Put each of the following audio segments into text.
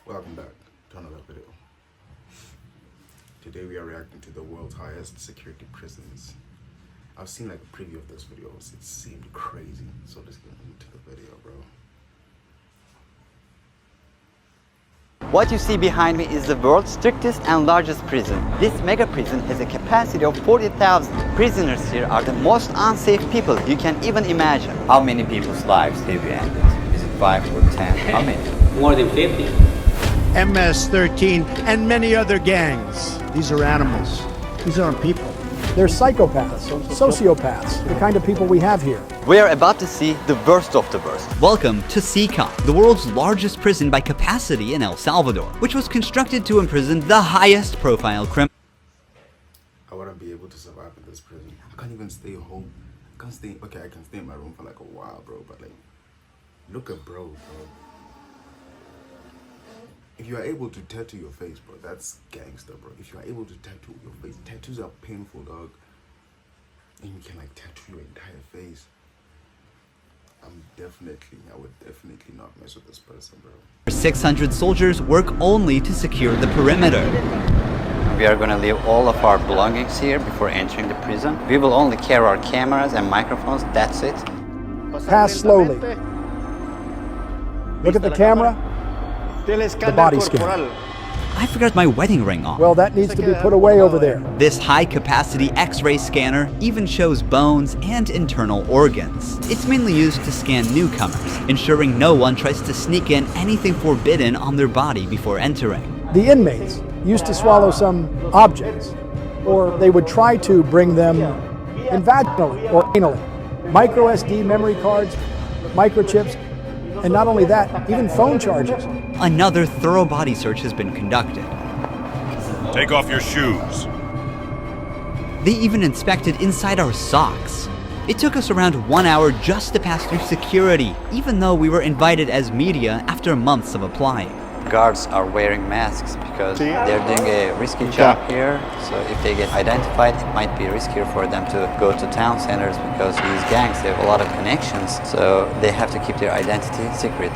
Welcome back to another video. Today we are reacting to the world's highest security prisons. I've seen like a preview of those videos. It seemed crazy, so let's get into the video, bro. What you see behind me is the world's strictest and largest prison. This mega prison has a capacity of 40,000. Prisoners here are the most unsafe people you can even imagine. How many people's lives have you ended? Is it 5 or 10? How many? More than 50. MS-13 and many other gangs. These are animals. These aren't people. They're psychopaths, sociopaths, the kind of people we have here. We are about to see the worst of the worst. Welcome to CCON, the world's largest prison by capacity in El Salvador, which was constructed to imprison the highest profile criminals. I wouldn't be able to survive in this prison. I can't even stay home. I can stay in my room for like a while, bro, but like, look at bro. If you are able to tattoo your face, bro, that's gangster, bro. If you are able to tattoo your face, tattoos are painful, dog. And you can like tattoo your entire face. I would definitely not mess with this person, bro. 600 soldiers work only to secure the perimeter. We are going to leave all of our belongings here before entering the prison. We will only carry our cameras and microphones, that's it. Pass slowly. Look at the camera. The body scan. I forgot my wedding ring on. Well, that needs to be put away over there. This high-capacity X-ray scanner even shows bones and internal organs. It's mainly used to scan newcomers, ensuring no one tries to sneak in anything forbidden on their body before entering. The inmates used to swallow some objects, or they would try to bring them in vaginally or anally. Micro SD memory cards, microchips, and not only that, even phone charges. Another thorough body search has been conducted. Take off your shoes. They even inspected inside our socks. It took us around 1 hour just to pass through security, even though we were invited as media after months of applying. Guards are wearing masks because they're doing a risky job here. So if they get identified, it might be riskier for them to go to town centers because these gangs, they have a lot of connections. So they have to keep their identity secret.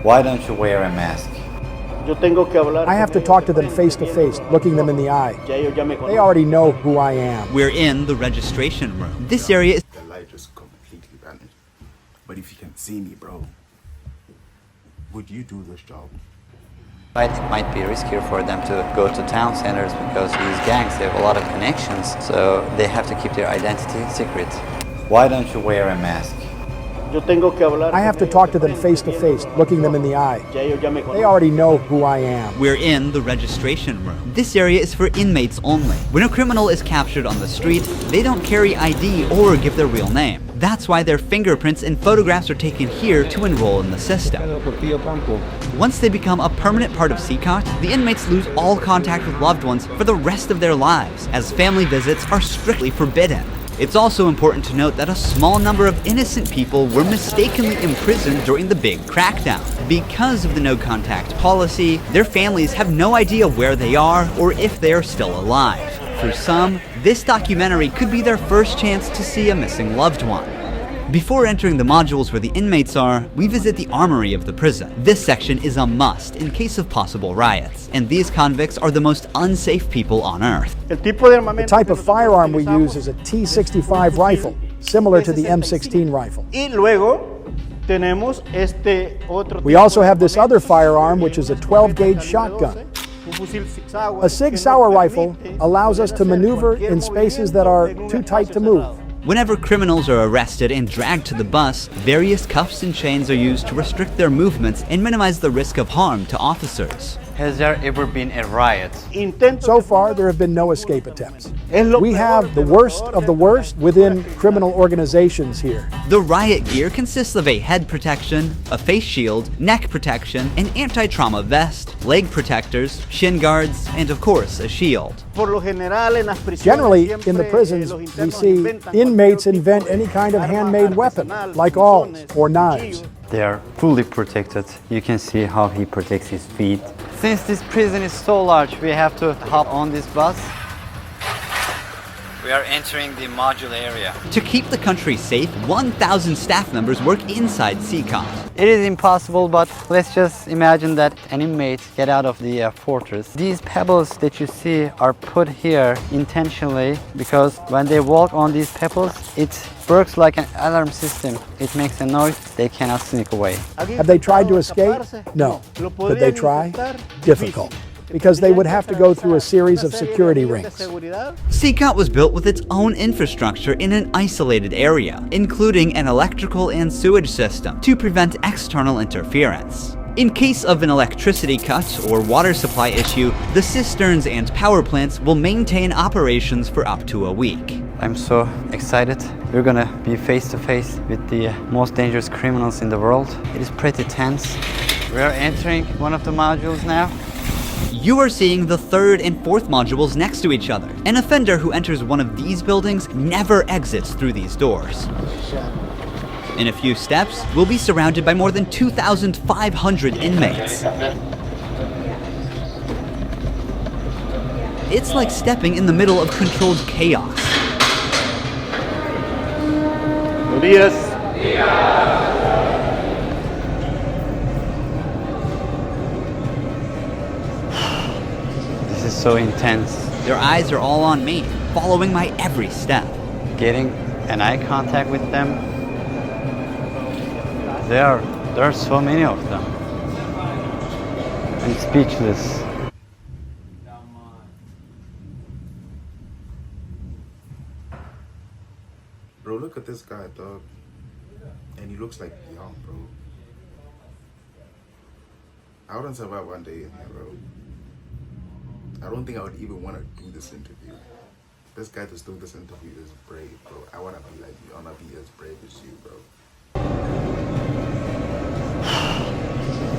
Why don't you wear a mask? I have to talk to them face to face, looking them in the eye. They already know who I am. We're in the registration room. This area is... The light just completely vanished. But if you can see me, bro, would you do this job? It might be riskier for them to go to town centers because these gangs, they have a lot of connections. So they have to keep their identity secret. Why don't you wear a mask? I have to talk to them face to face, looking them in the eye. They already know who I am. We're in the registration room. This area is for inmates only. When a criminal is captured on the street, they don't carry ID or give their real name. That's why their fingerprints and photographs are taken here to enroll in the system. Once they become a permanent part of CCOT, the inmates lose all contact with loved ones for the rest of their lives, as family visits are strictly forbidden. It's also important to note that a small number of innocent people were mistakenly imprisoned during the big crackdown. Because of the no-contact policy, their families have no idea where they are or if they are still alive. For some, this documentary could be their first chance to see a missing loved one. Before entering the modules where the inmates are, we visit the armory of the prison. This section is a must in case of possible riots, and these convicts are the most unsafe people on earth. The type of firearm we use is a T65 rifle, similar to the M16 rifle. We also have this other firearm, which is a 12-gauge shotgun. A Sig Sauer rifle allows us to maneuver in spaces that are too tight to move. Whenever criminals are arrested and dragged to the bus, various cuffs and chains are used to restrict their movements and minimize the risk of harm to officers. Has there ever been a riot? So far, there have been no escape attempts. We have the worst of the worst within criminal organizations here. The riot gear consists of a head protection, a face shield, neck protection, an anti-trauma vest, leg protectors, shin guards, and of course, a shield. Generally, in the prisons, we see inmates invent any kind of handmade weapon, like awls or knives. They are fully protected. You can see how he protects his feet. Since this prison is so large, we have to hop on this bus. We are entering the module area. To keep the country safe, 1,000 staff members work inside CCOT. It is impossible, but let's just imagine that an inmate get out of the fortress. These pebbles that you see are put here intentionally because when they walk on these pebbles, it works like an alarm system. It makes a noise, they cannot sneak away. Have they tried to escape? No. Could they try? Difficult, because they would have to go through a series of security rings. CCOT was built with its own infrastructure in an isolated area, including an electrical and sewage system to prevent external interference. In case of an electricity cut or water supply issue, the cisterns and power plants will maintain operations for up to a week. I'm so excited. We're gonna be face to face with the most dangerous criminals in the world. It is pretty tense. We are entering one of the modules now. You are seeing the third and fourth modules next to each other. An offender who enters one of these buildings never exits through these doors. In a few steps, we'll be surrounded by more than 2,500 inmates. It's like stepping in the middle of controlled chaos. This is so intense. Their eyes are all on me, following my every step. Getting an eye contact with them. There are so many of them. I'm speechless. Bro, look at this guy, dog. And he looks like young, bro. I wouldn't survive one day in here, bro. I don't think I would even want to do this interview. This guy that's doing this interview is brave, bro. I want to be like you. I want to be as brave as you, bro.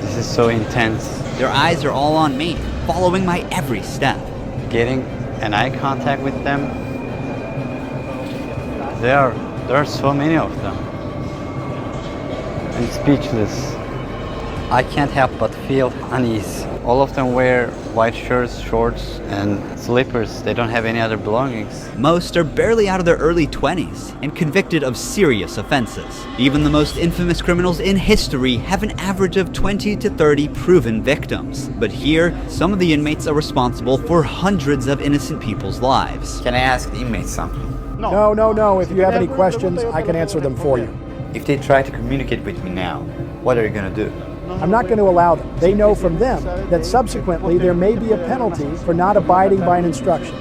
This is so intense. Their eyes are all on me, following my every step. Getting an eye contact with them. There are so many of them. I'm speechless. I can't help but feel unease. All of them wear white shirts, shorts, and slippers. They don't have any other belongings. Most are barely out of their early 20s and convicted of serious offenses. Even the most infamous criminals in history have an average of 20 to 30 proven victims. But here, some of the inmates are responsible for hundreds of innocent people's lives. Can I ask the inmates something? No. If you have any questions, I can answer them for you. If they try to communicate with me now, what are you gonna do? I'm not going to allow them. They know from them that subsequently there may be a penalty for not abiding by an instruction.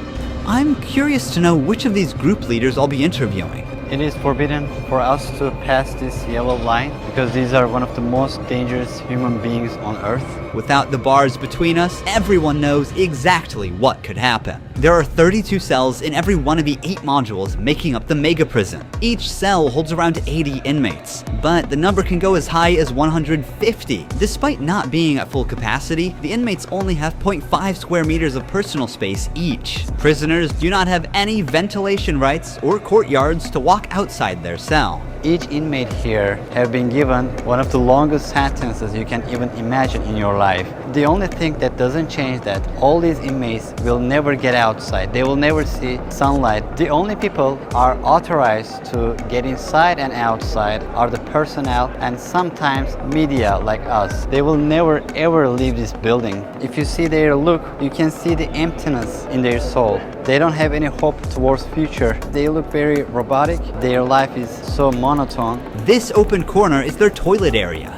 I'm curious to know which of these group leaders I'll be interviewing. It is forbidden for us to pass this yellow line because these are one of the most dangerous human beings on earth. Without the bars between us, everyone knows exactly what could happen. There are 32 cells in every one of the 8 modules making up the mega prison. Each cell holds around 80 inmates, but the number can go as high as 150. Despite not being at full capacity, the inmates only have 0.5 square meters of personal space each. Prisoners do not have any ventilation rights or courtyards to walk outside their cell. Each inmate here have been given one of the longest sentences you can even imagine in your life. The only thing that doesn't change that all these inmates will never get outside. They will never see sunlight. The only people are authorized to get inside and outside are the personnel and sometimes media like us. They will never ever leave this building. If you see their look, you can see the emptiness in their soul. They don't have any hope towards future. They look very robotic. Their life is so monotone. This open corner is their toilet area.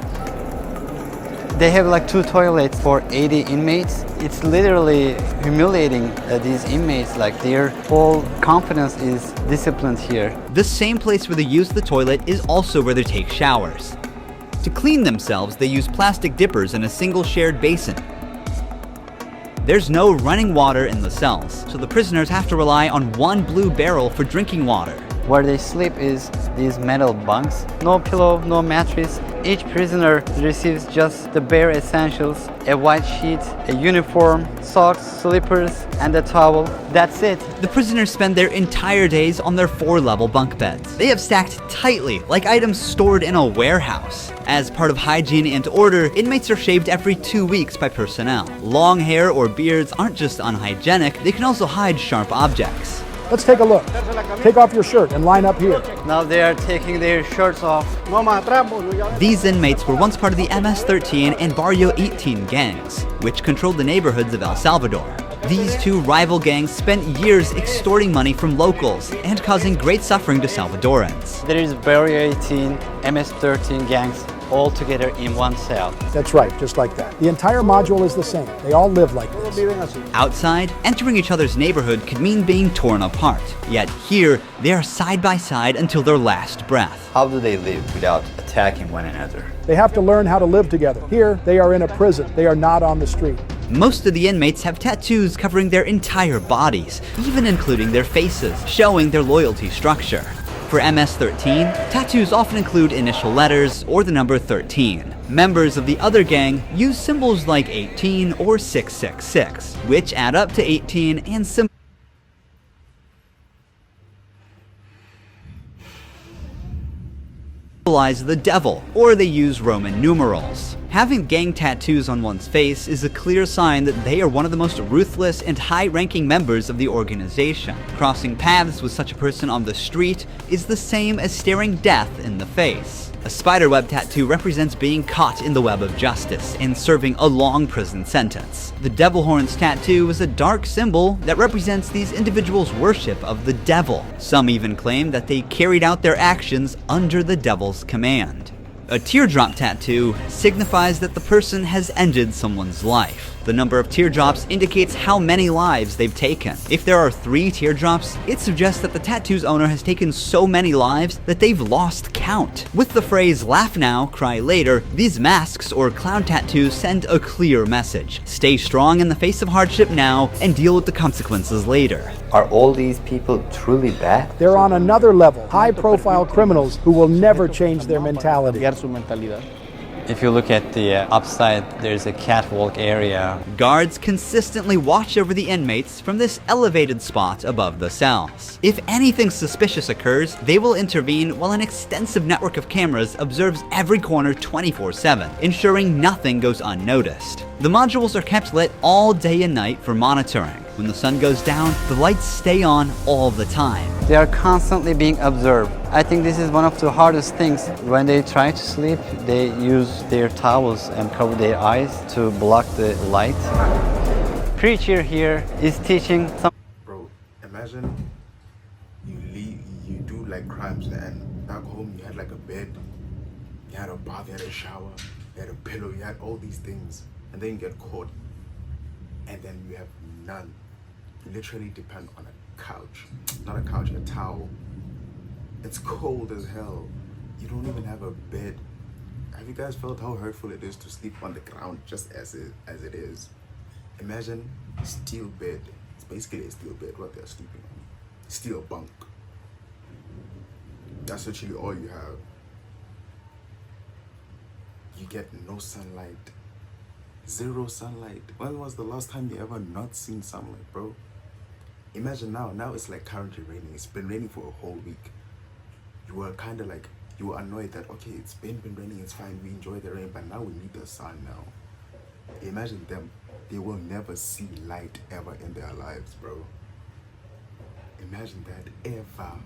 They have like 2 toilets for 80 inmates. It's literally humiliating these inmates. Like their whole confidence is disciplined here. The same place where they use the toilet is also where they take showers. To clean themselves, they use plastic dippers in a single shared basin. There's no running water in the cells, so the prisoners have to rely on one blue barrel for drinking water. Where they sleep is these metal bunks. No pillow, no mattress. Each prisoner receives just the bare essentials: a white sheet, a uniform, socks, slippers, and a towel. That's it. The prisoners spend their entire days on their 4-level bunk beds. They have stacked tightly, like items stored in a warehouse. As part of hygiene and order, inmates are shaved every 2 weeks by personnel. Long hair or beards aren't just unhygienic, they can also hide sharp objects. Let's take a look. Take off your shirt and line up here. Now they are taking their shirts off. These inmates were once part of the MS-13 and Barrio 18 gangs, which controlled the neighborhoods of El Salvador. These two rival gangs spent years extorting money from locals and causing great suffering to Salvadorans. There is Barrio 18, MS-13 gangs all together in one cell. That's right, just like that. The entire module is the same. They all live like this. Outside, entering each other's neighborhood could mean being torn apart. Yet here, they are side by side until their last breath. How do they live without attacking one another? They have to learn how to live together. Here, they are in a prison. They are not on the street. Most of the inmates have tattoos covering their entire bodies, even including their faces, showing their loyalty structure. For MS-13, tattoos often include initial letters or the number 13. Members of the other gang use symbols like 18 or 666, which add up to 18 and symbolize the devil, or they use Roman numerals. Having gang tattoos on one's face is a clear sign that they are one of the most ruthless and high-ranking members of the organization. Crossing paths with such a person on the street is the same as staring death in the face. A spiderweb tattoo represents being caught in the web of justice and serving a long prison sentence. The devil horns tattoo is a dark symbol that represents these individuals' worship of the devil. Some even claim that they carried out their actions under the devil's command. A teardrop tattoo signifies that the person has ended someone's life. The number of teardrops indicates how many lives they've taken. If there are 3 teardrops, it suggests that the tattoo's owner has taken so many lives that they've lost count. With the phrase "laugh now, cry later," these masks or clown tattoos send a clear message. Stay strong in the face of hardship now and deal with the consequences later. Are all these people truly bad? They're on another level, high-profile criminals who will never change their mentality. If you look at the upside, there's a catwalk area. Guards consistently watch over the inmates from this elevated spot above the cells. If anything suspicious occurs, they will intervene while an extensive network of cameras observes every corner 24/7, ensuring nothing goes unnoticed. The modules are kept lit all day and night for monitoring. When the sun goes down, the lights stay on all the time. They are constantly being observed. I think this is one of the hardest things. When they try to sleep, they use their towels and cover their eyes to block the light. Preacher here is teaching some. Bro, imagine you do like crimes and back home you had like a bed, you had a bath, you had a shower, you had a pillow, you had all these things, and then you get caught and then you have none. You literally depend on a couch, not a couch, a towel. It's cold as hell. You don't even have a bed. Have you guys felt how hurtful it is to sleep on the ground just as it is? Imagine a steel bed. It's basically a steel bed what they're sleeping on. Steel bunk. That's literally all you have. You get no sunlight. Zero sunlight. When was the last time you ever not seen sunlight, bro? Imagine now it's like currently raining. It's been raining for a whole week. You were kind of like, you were annoyed that, okay, it's been raining, it's fine, we enjoy the rain, but now we need the sun now. Imagine them, they will never see light ever in their lives, bro. Imagine that, ever.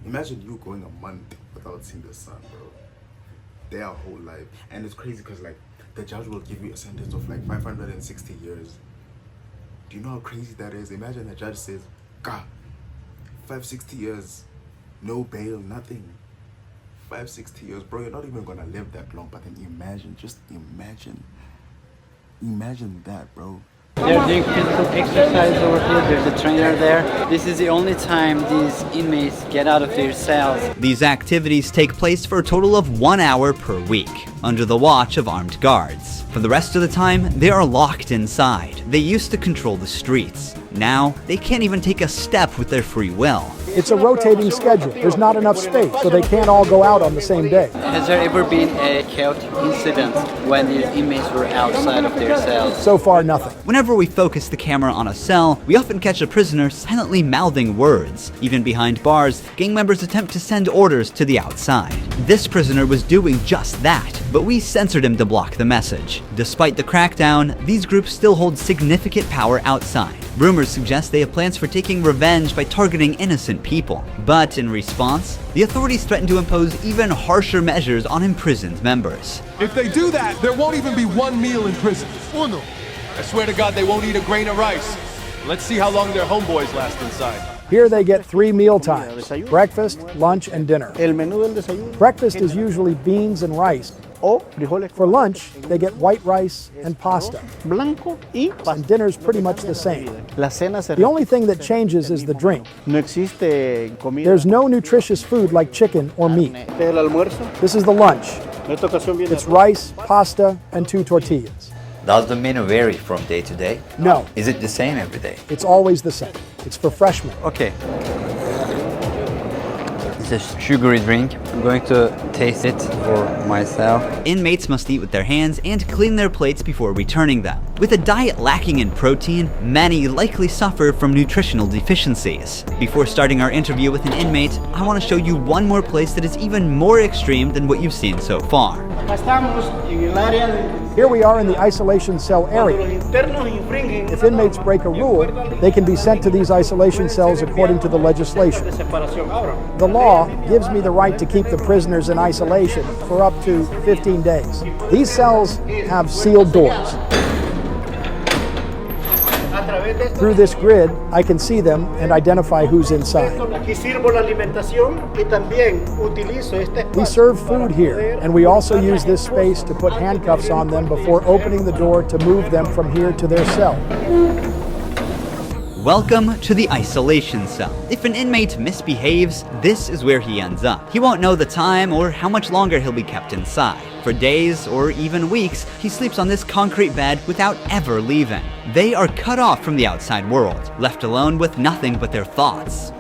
Imagine you going a month without seeing the sun, bro. Their whole life. And it's crazy because like, the judge will give you a sentence of like 560 years. Do you know how crazy that is? Imagine the judge says, God, 560 years, no bail, nothing. 560 years, bro, you're not even gonna live that long. But then imagine, just imagine that, bro. They're doing physical exercise over here. There's a trainer there. This is the only time these inmates get out of their cells. These activities take place for a total of 1 hour per week, under the watch of armed guards. For the rest of the time, they are locked inside. They used to control the streets. Now, they can't even take a step with their free will. It's a rotating schedule. There's not enough space, so they can't all go out on the same day. Has there ever been a chaotic incident when these inmates were outside of their cells? So far, nothing. Whenever we focus the camera on a cell, we often catch a prisoner silently mouthing words. Even behind bars, gang members attempt to send orders to the outside. This prisoner was doing just that, but we censored him to block the message. Despite the crackdown, these groups still hold significant power outside. Rumors suggest they have plans for taking revenge by targeting innocent people. But in response, the authorities threaten to impose even harsher measures on imprisoned members. If they do that, there won't even be one meal in prison. I swear to God they won't eat a grain of rice. Let's see how long their homeboys last inside. Here they get 3 meal times: breakfast, lunch, and dinner. Breakfast is usually beans and rice. For lunch, they get white rice and pasta. And dinner's pretty much the same. The only thing that changes is the drink. There's no nutritious food like chicken or meat. This is the lunch. It's rice, pasta, and 2 tortillas. Does the menu vary from day to day? No, Is it the same every day? it's always the same. It's for freshmen. Okay. It's a sugary drink. I'm going to taste it for myself. Inmates must eat with their hands and clean their plates before returning them. With a diet lacking in protein, many likely suffer from nutritional deficiencies. Before starting our interview with an inmate, I want to show you one more place that is even more extreme than what you've seen so far. Here we are in the isolation cell area. If inmates break a rule, they can be sent to these isolation cells according to the legislation. The law gives me the right to keep the prisoners in isolation for up to 15 days. These cells have sealed doors. Through this grid, I can see them and identify who's inside. We serve food here, and we also use this space to put handcuffs on them before opening the door to move them from here to their cell. Welcome to the isolation cell. If an inmate misbehaves, this is where he ends up. He won't know the time or how much longer he'll be kept inside. For days or even weeks, he sleeps on this concrete bed without ever leaving. They are cut off from the outside world, left alone with nothing but their thoughts.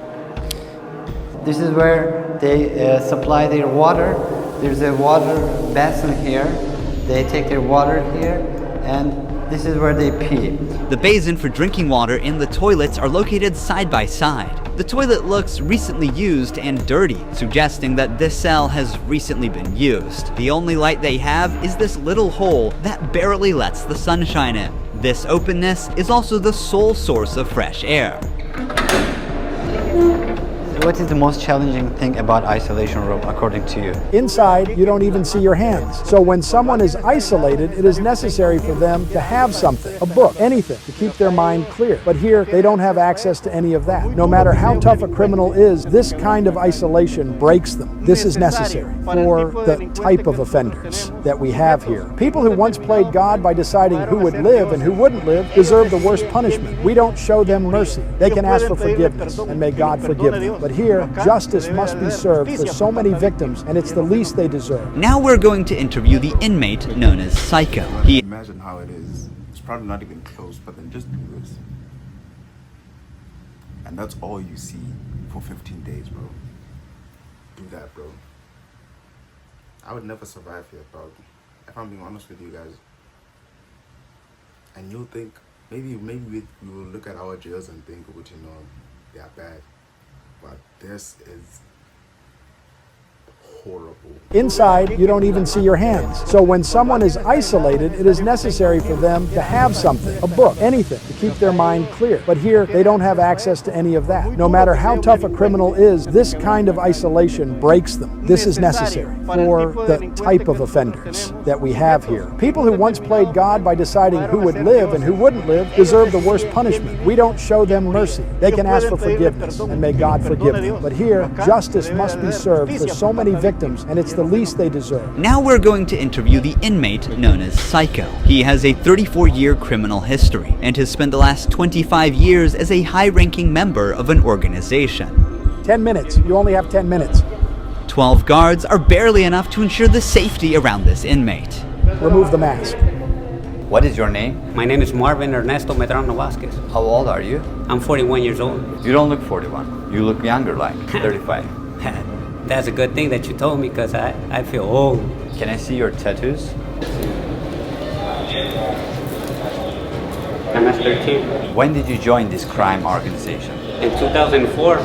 This is where they supply their water. There's a water basin here. They take their water here, and this is where they pee. The basin for drinking water and the toilets are located side by side. The toilet looks recently used and dirty, suggesting that this cell has recently been used. The only light they have is this little hole that barely lets the sunshine in. This openness is also the sole source of fresh air. What is the most challenging thing about isolation room according to you? Inside, you don't even see your hands. So when someone is isolated, it is necessary for them to have something, a book, anything, to keep their mind clear. But here, they don't have access to any of that. No matter how tough a criminal is, this kind of isolation breaks them. This is necessary for the type of offenders that we have here. People who once played God by deciding who would live and who wouldn't live deserve the worst punishment. We don't show them mercy. They can ask for forgiveness, and may God forgive them. But here, justice must be served for so many victims, and it's the least they deserve. Now we're going to interview the inmate known as Psycho. Imagine how it is. It's probably not even close, but then just do this. And that's all you see for 15 days, bro. Do that, bro. I would never survive here, bro. If I'm being honest with you guys. And you'll think, maybe we will look at our jails and think, which, they are bad. But this is horrible. Inside, you don't even see your hands. So when someone is isolated, it is necessary for them to have something, a book, anything, to keep their mind clear. But here, they don't have access to any of that. No matter how tough a criminal is, this kind of isolation breaks them. This is necessary for the type of offenders that we have here. People who once played God by deciding who would live and who wouldn't live deserve the worst punishment. We don't show them mercy. They can ask for forgiveness, and may God forgive them. But here, justice must be served for so many victims, and it's the least they deserve. Now we're going to interview the inmate known as Psycho. He has a 34-year criminal history and has spent the last 25 years as a high-ranking member of an organization. 10 minutes. You only have 10 minutes. 12 guards are barely enough to ensure the safety around this inmate. Remove the mask. What is your name? My name is Marvin Ernesto Medrano Vasquez. How old are you? I'm 41 years old. You don't look 41. You look younger, like 35. That's a good thing that you told me, because I feel old. Can I see your tattoos? MS-13. When did you join this crime organization? In 2004,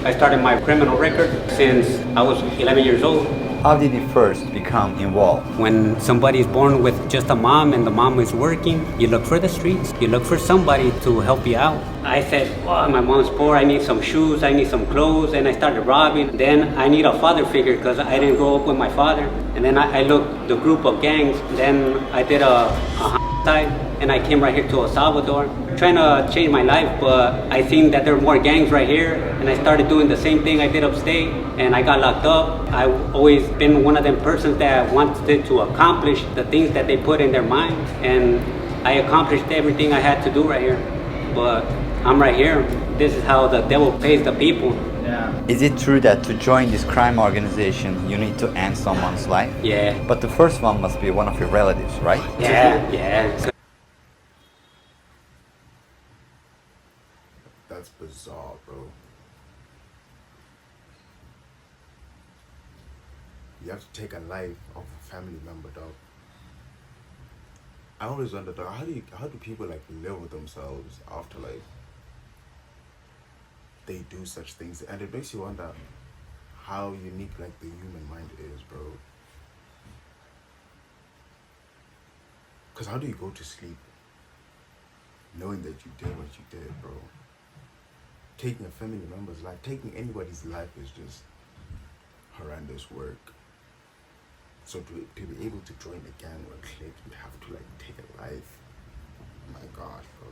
I started my criminal record since I was 11 years old. How did you first become involved? When somebody's born with just a mom and the mom is working, you look for the streets. You look for somebody to help you out. I said, well, my mom's poor, I need some shoes, I need some clothes, and I started robbing. Then I need a father figure because I didn't grow up with my father. And then I looked the group of gangs. Then I did a side, and I came right here to El Salvador, trying to change my life, but I seen that there were more gangs right here, and I started doing the same thing I did upstate, and I got locked up. I've always been one of them persons that wanted to accomplish the things that they put in their mind, and I accomplished everything I had to do right here. But I'm right here. This is how the devil pays the people. Is it true that to join this crime organization, you need to end someone's life? Yeah. But the first one must be one of your relatives, right? Yeah. That's bizarre, bro. You have to take a life of a family member, dog. I always wonder, dog, how do people like live with themselves after like they do such things? And it makes you wonder how unique like the human mind is, bro. Because how do you go to sleep knowing that you did what you did, bro? Taking a family member's life, taking anybody's life is just horrendous work. So to be able to join a gang or a clique, you have to like take a life. My God, bro.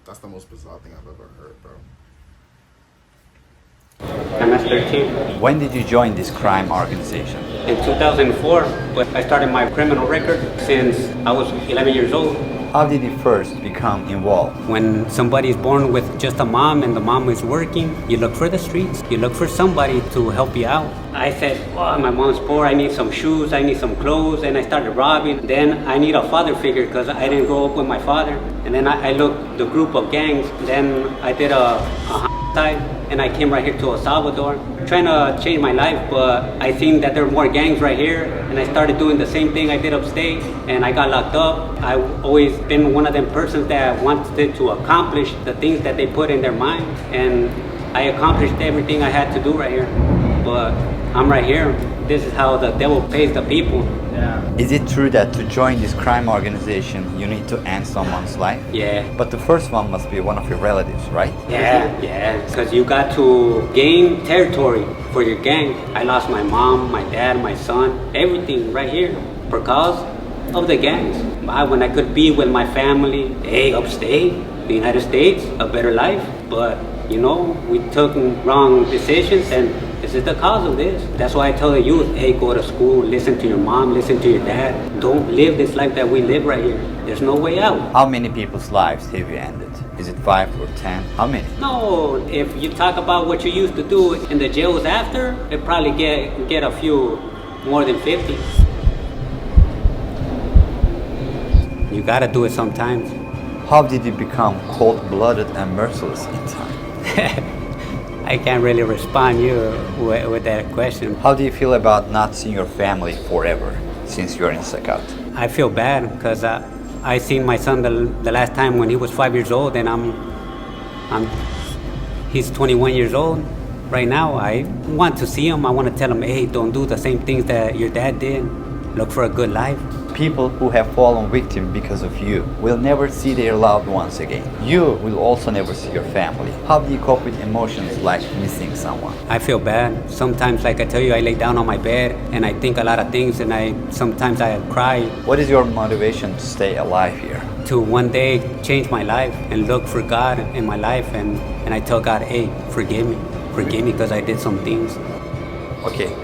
That's the most bizarre thing I've ever heard, bro. I'm at 13. When did you join this crime organization? In 2004, but I started my criminal record since I was 11 years old. How did you first become involved? When somebody's born with just a mom and the mom is working, you look for the streets. You look for somebody to help you out. I said, well, my mom's poor, I need some shoes, I need some clothes, and I started robbing. Then I need a father figure because I didn't grow up with my father. And then I looked the group of gangs. Then I did a side, and I came right here to El Salvador, trying to change my life, but I seen that there were more gangs right here, and I started doing the same thing I did upstate, and I got locked up. I've always been one of them persons that wanted to accomplish the things that they put in their mind, and I accomplished everything I had to do right here. But I'm right here. This is how the devil pays the people. Is it true that to join this crime organization, you need to end someone's life? Yeah. But the first one must be one of your relatives, right? Yeah. Because you got to gain territory for your gang. I lost my mom, my dad, my son, everything right here because of the gangs. When I could be with my family, upstate, the United States, a better life. But, you know, we took wrong decisions, and this is the cause of this. That's why I tell the youth, go to school, listen to your mom, listen to your dad. Don't live this life that we live right here. There's no way out. How many people's lives have you ended? Is it 5 or 10? How many? No, if you talk about what you used to do in the jails after, it probably get a few more than 50. You gotta do it sometimes. How did you become cold-blooded and merciless in time? I can't really respond you with that question. How do you feel about not seeing your family forever since you're in Sakat? I feel bad because I seen my son the last time when he was 5 years old, and he's 21 years old right now. I want to see him. I want to tell him, don't do the same things that your dad did. Look for a good life. People who have fallen victim because of you will never see their loved ones again. You will also never see your family. How do you cope with emotions like missing someone? I feel bad. Sometimes, like I tell you, I lay down on my bed and I think a lot of things, and sometimes I cry. What is your motivation to stay alive here? To one day change my life and look for God in my life, and I tell God, forgive me. Forgive me because I did some things. Okay.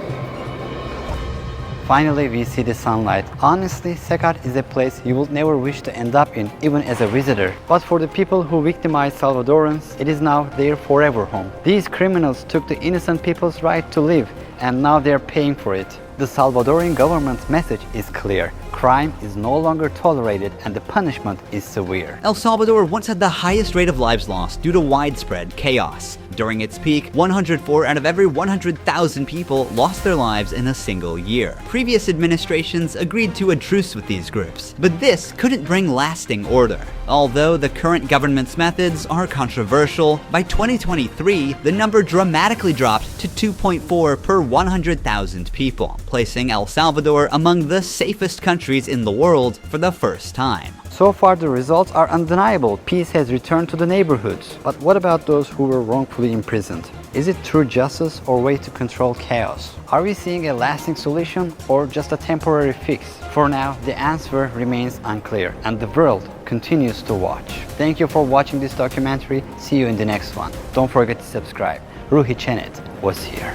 Finally, we see the sunlight. Honestly, Sakat is a place you would never wish to end up in, even as a visitor. But for the people who victimized Salvadorans, it is now their forever home. These criminals took the innocent people's right to live, and now they're paying for it. The Salvadoran government's message is clear. Crime is no longer tolerated, and the punishment is severe. El Salvador once had the highest rate of lives lost due to widespread chaos. During its peak, 104 out of every 100,000 people lost their lives in a single year. Previous administrations agreed to a truce with these groups, but this couldn't bring lasting order. Although the current government's methods are controversial, by 2023, the number dramatically dropped to 2.4 per 100,000 people, placing El Salvador among the safest countries in the world for the first time. So far, the results are undeniable. Peace has returned to the neighborhoods. But what about those who were wrongfully imprisoned? Is it true justice or way to control chaos? Are we seeing a lasting solution or just a temporary fix? For now, the answer remains unclear, and the world continues to watch. Thank you for watching this documentary. See you in the next one. Don't forget to subscribe. Ruhi Chenet was here.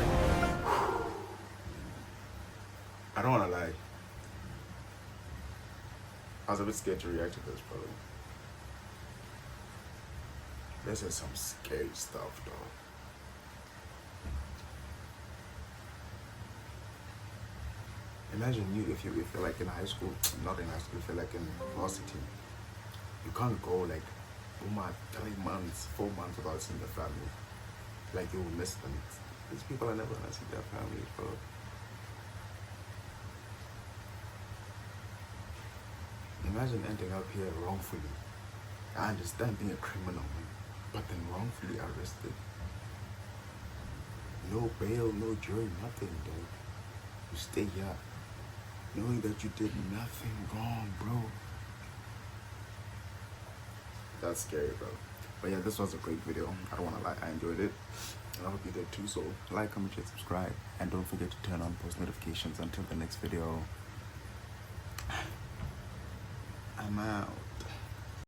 I don't want to lie. I was a bit scared to react to this, bro. This is some scary stuff, though. Imagine if you're like in high school, not in high school, if you're like in varsity, you can't go like 3 months, 4 months without seeing your family. Like you will miss them. These people are never gonna see their families, bro. Imagine ending up here wrongfully. I understand being a criminal, but then wrongfully arrested. No bail, no jury, nothing, dude. You stay here, knowing that you did nothing wrong, bro. That's scary, bro. But yeah, this was a great video. I don't want to lie, I enjoyed it. And I hope you did too, so like, comment, share, subscribe. And don't forget to turn on post notifications until the next video. I'm out.